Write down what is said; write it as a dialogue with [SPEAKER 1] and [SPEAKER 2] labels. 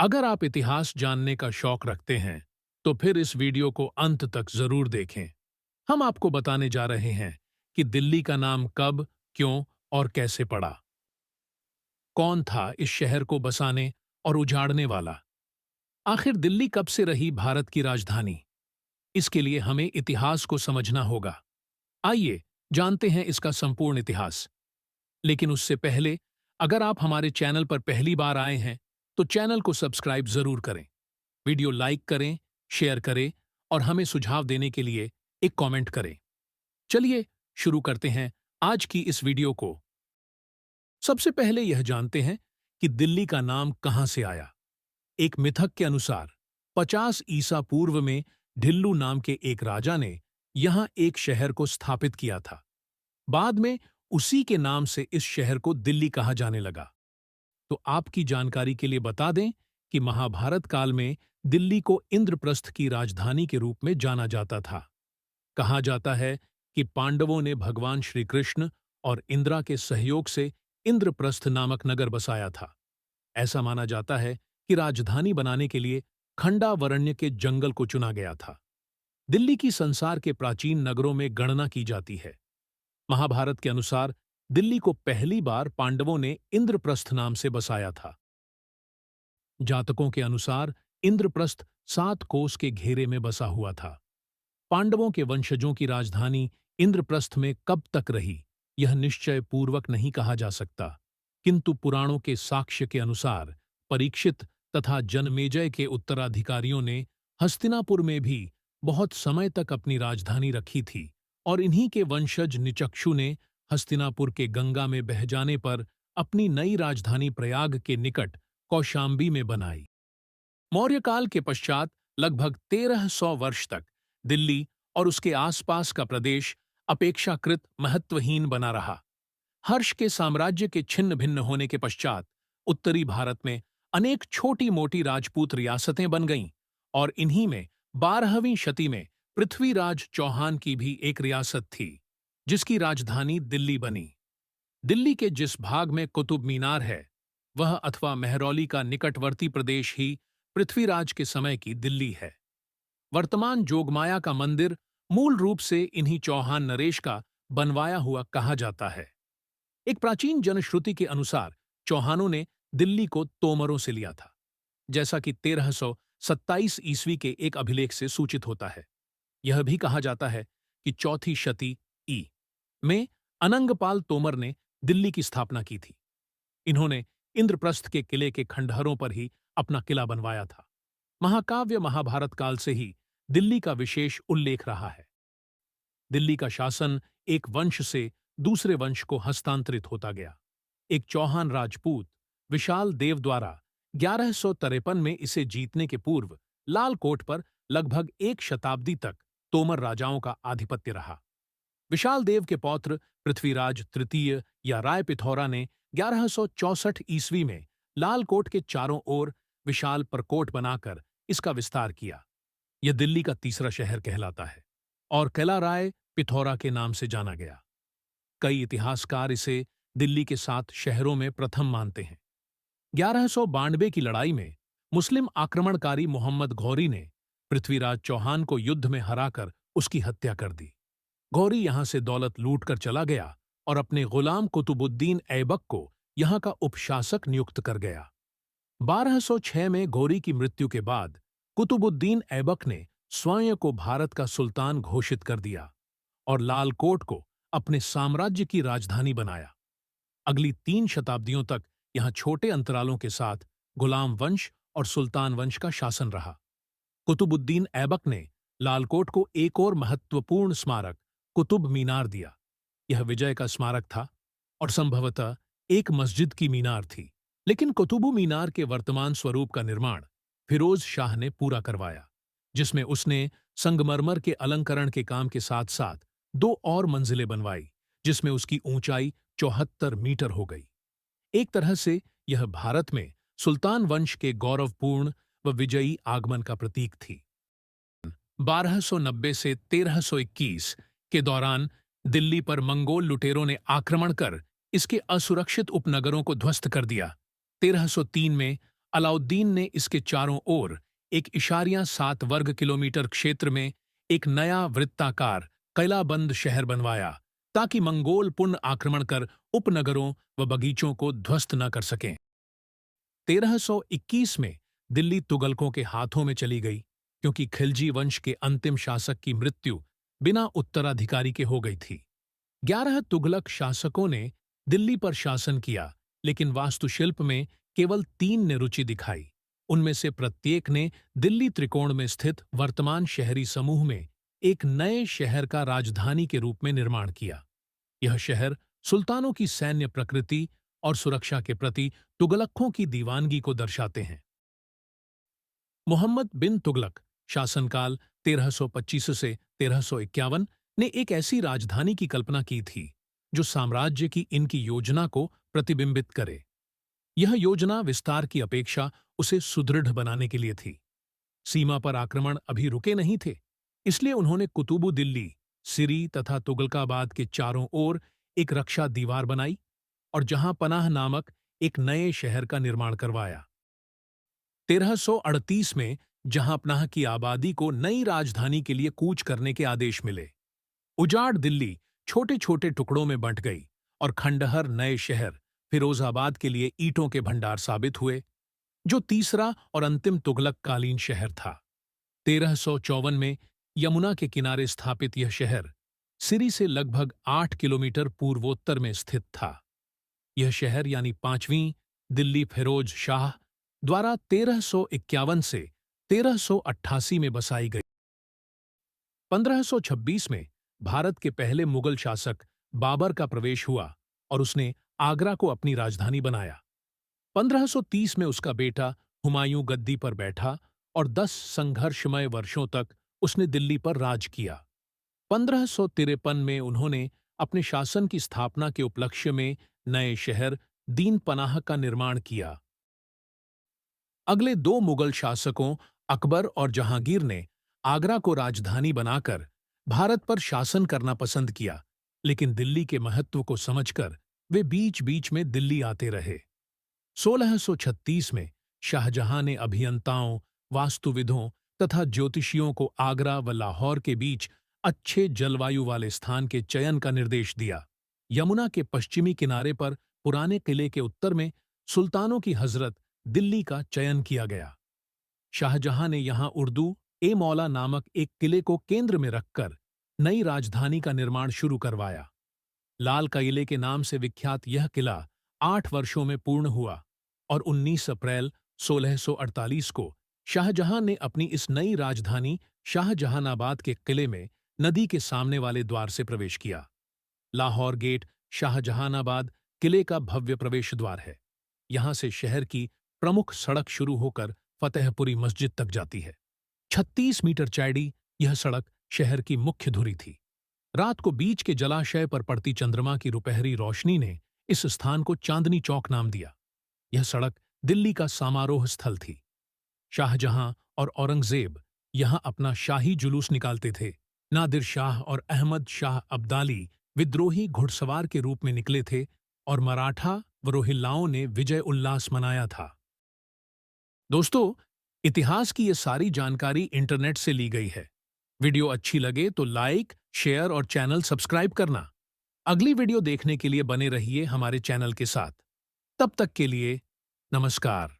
[SPEAKER 1] अगर आप इतिहास जानने का शौक रखते हैं, तो फिर इस वीडियो को अंत तक जरूर देखें। हम आपको बताने जा रहे हैं कि दिल्ली का नाम कब, क्यों और कैसे पड़ा। कौन था इस शहर को बसाने और उजाड़ने वाला? आखिर दिल्ली कब से रही भारत की राजधानी? इसके लिए हमें इतिहास को समझना होगा। आइए जानते हैं इसका संपूर्ण इतिहास। लेकिन उससे पहले, अगर आप हमारे चैनल पर पहली बार आए हैं, तो चैनल को सब्सक्राइब जरूर करें, वीडियो लाइक करें, शेयर करें और हमें सुझाव देने के लिए एक कमेंट करें। चलिए शुरू करते हैं आज की इस वीडियो को। सबसे पहले यह जानते हैं कि दिल्ली का नाम कहां से आया। एक मिथक के अनुसार 50 ईसा पूर्व में ढिल्लू नाम के एक राजा ने यहां एक शहर को स्थापित किया था। बाद में उसी के नाम से इस शहर को दिल्ली कहा जाने लगा। तो आपकी जानकारी के लिए बता दें कि महाभारत काल में दिल्ली को इंद्रप्रस्थ की राजधानी के रूप में जाना जाता था। कहा जाता है कि पांडवों ने भगवान श्री कृष्ण और इंद्रा के सहयोग से इंद्रप्रस्थ नामक नगर बसाया था। ऐसा माना जाता है कि राजधानी बनाने के लिए खंडावरण्य के जंगल को चुना गया था। दिल्ली की संसार के प्राचीन नगरों में गणना की जाती है। महाभारत के अनुसार दिल्ली को पहली बार पांडवों ने इंद्रप्रस्थ नाम से बसाया था। जातकों के अनुसार इंद्रप्रस्थ 7 कोस के घेरे में बसा हुआ था। पांडवों के वंशजों की राजधानी इंद्रप्रस्थ में कब तक रही, यह निश्चय पूर्वक नहीं कहा जा सकता, किंतु पुराणों के साक्ष्य के अनुसार परीक्षित तथा जनमेजय के उत्तराधिकारियों ने हस्तिनापुर में भी बहुत समय तक अपनी राजधानी रखी थी और इन्हीं के वंशज निचक्षु ने हस्तिनापुर के गंगा में बह जाने पर अपनी नई राजधानी प्रयाग के निकट कौशाम्बी में बनाई। मौर्य काल के पश्चात लगभग 1300 वर्ष तक दिल्ली और उसके आसपास का प्रदेश अपेक्षाकृत महत्वहीन बना रहा। हर्ष के साम्राज्य के छिन्न भिन्न होने के पश्चात उत्तरी भारत में अनेक छोटी मोटी राजपूत रियासतें बन गईं और इन्हीं में 12वीं शती में पृथ्वीराज चौहान की भी एक रियासत थी, जिसकी राजधानी दिल्ली बनी। दिल्ली के जिस भाग में कुतुब मीनार है, वह अथवा महरौली का निकटवर्ती प्रदेश ही पृथ्वीराज के समय की दिल्ली है। वर्तमान जोगमाया का मंदिर मूल रूप से इन्हीं चौहान नरेश का बनवाया हुआ कहा जाता है। एक प्राचीन जनश्रुति के अनुसार चौहानों ने दिल्ली को तोमरों से लिया था, जैसा कि 1327 ईस्वी के एक अभिलेख से सूचित होता है। यह भी कहा जाता है कि चौथी शती ई में अनंगपाल तोमर ने दिल्ली की स्थापना की थी। इन्होंने इंद्रप्रस्थ के किले के खंडहरों पर ही अपना किला बनवाया था। महाकाव्य महाभारत काल से ही दिल्ली का विशेष उल्लेख रहा है। दिल्ली का शासन एक वंश से दूसरे वंश को हस्तांतरित होता गया। एक चौहान राजपूत विशाल देव द्वारा 1153 में इसे जीतने के पूर्व लाल कोट पर लगभग एक शताब्दी तक तोमर राजाओं का आधिपत्य रहा। विशाल देव के पौत्र पृथ्वीराज तृतीय या राय पिथौरा ने 1164 ईस्वी में लाल कोट के चारों ओर विशाल प्रकोट बनाकर इसका विस्तार किया। यह दिल्ली का तीसरा शहर कहलाता है और किला राय पिथौरा के नाम से जाना गया। कई इतिहासकार इसे दिल्ली के 7 शहरों में प्रथम मानते हैं। 1192 की लड़ाई में मुस्लिम आक्रमणकारी मोहम्मद घौरी ने पृथ्वीराज चौहान को युद्ध में हराकर उसकी हत्या कर दी। घौरी यहां से दौलत लूटकर चला गया और अपने गुलाम कुतुबुद्दीन ऐबक को यहां का उपशासक नियुक्त कर गया। 1206 में घौरी की मृत्यु के बाद कुतुबुद्दीन ऐबक ने स्वयं को भारत का सुल्तान घोषित कर दिया और लाल कोट को अपने साम्राज्य की राजधानी बनाया। अगली 3 शताब्दियों तक यहां छोटे अंतरालों के साथ गुलाम वंश और सुल्तान वंश का शासन रहा। कुतुबुद्दीन ऐबक ने लालकोट को एक और महत्वपूर्ण स्मारक कुतुब मीनार दिया। यह विजय का स्मारक था और संभवतः एक मस्जिद की मीनार थी, लेकिन कुतुब मीनार के वर्तमान स्वरूप का निर्माण फिरोज शाह ने पूरा करवाया, जिसमें उसने संगमरमर के अलंकरण के काम के साथ साथ 2 और मंजिलें बनवाई, जिसमें उसकी ऊंचाई 74 मीटर हो गई। एक तरह से यह भारत में सुल्तान वंश के गौरवपूर्ण व विजयी आगमन का प्रतीक थी। 1290 से 1321 के दौरान दिल्ली पर मंगोल लुटेरों ने आक्रमण कर इसके असुरक्षित उपनगरों को ध्वस्त कर दिया। 1303 में अलाउद्दीन ने इसके चारों ओर एक इशारिया 7 वर्ग किलोमीटर क्षेत्र में एक नया वृत्ताकार किलाबंद शहर बनवाया ताकि मंगोल पुनः आक्रमण कर उपनगरों व बगीचों को ध्वस्त न कर सकें। 1321 में दिल्ली तुगलकों के हाथों में चली गई क्योंकि खिलजी वंश के अंतिम शासक की मृत्यु बिना उत्तराधिकारी के हो गई थी। 11 तुगलक शासकों ने दिल्ली पर शासन किया, लेकिन वास्तुशिल्प में केवल 3 ने रुचि दिखाई। उनमें से प्रत्येक ने दिल्ली त्रिकोण में स्थित वर्तमान शहरी समूह में एक नए शहर का राजधानी के रूप में निर्माण किया। यह शहर सुल्तानों की सैन्य प्रकृति और सुरक्षा के प्रति तुगलकों की दीवानगी को दर्शाते हैं। मोहम्मद बिन तुगलक शासनकाल 1325 से 1351 ने एक ऐसी राजधानी की कल्पना की थी जो साम्राज्य की इनकी योजना को प्रतिबिंबित करे। यह योजना विस्तार की अपेक्षा उसे सुदृढ़ बनाने के लिए थी। सीमा पर आक्रमण अभी रुके नहीं थे, इसलिए उन्होंने कुतुबु दिल्ली, सिरी तथा तुगलकाबाद के चारों ओर एक रक्षा दीवार बनाई और जहां पनाह नामक एक नए शहर का निर्माण करवाया। 1338 में जहां पनाह की आबादी को नई राजधानी के लिए कूच करने के आदेश मिले, उजाड़ दिल्ली छोटे छोटे टुकड़ों में बंट गई और खंडहर नए शहर फिरोजाबाद के लिए ईंटों के भंडार साबित हुए, जो तीसरा और अंतिम तुगलक कालीन शहर था। 1354 में यमुना के किनारे स्थापित यह शहर सिरी से लगभग 8 किलोमीटर पूर्वोत्तर में स्थित था। यह शहर यानी पांचवीं दिल्ली फिरोज शाह द्वारा 1351 से 1388 में बसाई गई। 1526 में भारत के पहले मुगल शासक बाबर का प्रवेश हुआ और उसने आगरा को अपनी राजधानी बनाया। 1530 में उसका बेटा हुमायूं गद्दी पर बैठा और 10 संघर्षमय वर्षों तक उसने दिल्ली पर राज किया। 1553 में उन्होंने अपने शासन की स्थापना के उपलक्ष्य में नए शहर दीन पनाह का निर्माण किया। अगले 2 मुगल शासकों अकबर और जहांगीर ने आगरा को राजधानी बनाकर भारत पर शासन करना पसंद किया, लेकिन दिल्ली के महत्व को समझकर वे बीच बीच में दिल्ली आते रहे। 1636 में शाहजहां ने अभियंताओं, वास्तुविदों तथा ज्योतिषियों को आगरा व लाहौर के बीच अच्छे जलवायु वाले स्थान के चयन का निर्देश दिया। यमुना के पश्चिमी किनारे पर पुराने किले के उत्तर में सुल्तानों की हजरत दिल्ली का चयन किया गया। शाहजहां ने यहां उर्दू ए मौला नामक एक किले को केंद्र में रखकर नई राजधानी का निर्माण शुरू करवाया। लाल किले के नाम से विख्यात यह किला 8 वर्षों में पूर्ण हुआ और 19 अप्रैल 1648 को शाहजहां ने अपनी इस नई राजधानी शाहजहानाबाद के किले में नदी के सामने वाले द्वार से प्रवेश किया। लाहौर गेट शाहजहानाबाद किले का भव्य प्रवेश द्वार है। यहां से शहर की प्रमुख सड़क शुरू होकर फतेहपुरी मस्जिद तक जाती है। 36 मीटर चौड़ी यह सड़क शहर की मुख्य धुरी थी। रात को बीच के जलाशय पर पड़ती चंद्रमा की रुपहरी रोशनी ने इस स्थान को चांदनी चौक नाम दिया। यह सड़क दिल्ली का समारोह स्थल थी। शाहजहां और औरंगजेब यहां अपना शाही जुलूस निकालते थे। नादिर शाह और अहमद शाह अब्दाली विद्रोही घुड़सवार के रूप में निकले थे और मराठा व रोहिल्लाओं ने विजय उल्लास मनाया था। दोस्तों, इतिहास की ये सारी जानकारी इंटरनेट से ली गई है। वीडियो अच्छी लगे तो लाइक, शेयर और चैनल सब्सक्राइब करना। अगली वीडियो देखने के लिए बने रहिए हमारे चैनल के साथ। तब तक के लिए नमस्कार।